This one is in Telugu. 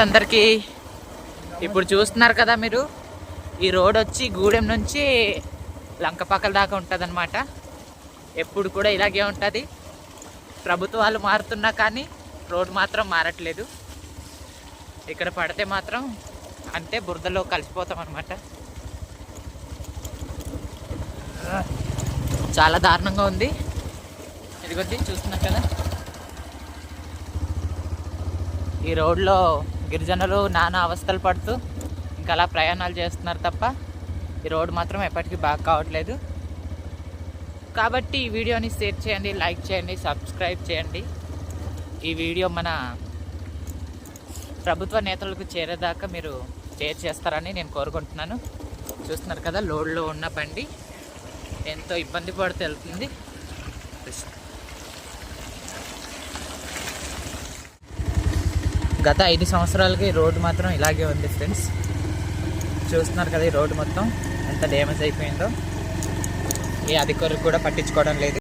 ఫ్రెండ్స్ అందరికీ ఇప్పుడు చూస్తున్నారు కదా మీరు, ఈ రోడ్ వచ్చి గూడెం నుంచి లంకపక్కల దాకా ఉంటుంది అన్నమాట. ఎప్పుడు కూడా ఇలాగే ఉంటుంది. ప్రభుత్వాలు మారుతున్నా కానీ రోడ్ మాత్రం మారట్లేదు. ఇక్కడ పడితే మాత్రం అంటే బురదలో కలిసిపోతాం అన్నమాట. చాలా దారుణంగా ఉంది. ఇదిగోండి చూస్తున్నారు కదా, ఈ రోడ్లో గిరిజనులు నానా అవస్థలు పడుతూ ఇంకా అలా ప్రయాణాలు చేస్తున్నారు తప్ప ఈ రోడ్డు మాత్రం ఎప్పటికీ బాగా కావట్లేదు. కాబట్టి ఈ వీడియోని షేర్ చేయండి, లైక్ చేయండి, సబ్స్క్రైబ్ చేయండి. ఈ వీడియో మన ప్రభుత్వ నేతలకు చేరేదాకా మీరు షేర్ చేస్తారని నేను కోరుకుంటున్నాను. చూస్తున్నారు కదా, లోడ్లో ఉన్న బండి ఎంతో ఇబ్బంది పడుతూ వెళ్తుంది. గత 5 సంవత్సరాలకి రోడ్డు మాత్రం ఇలాగే ఉంది ఫ్రెండ్స్. చూస్తున్నారు కదా, ఈ రోడ్డు మొత్తం ఎంత డ్యామేజ్ అయిపోయిందో. ఏ అధికారులు కూడా పట్టించుకోవడం లేదు.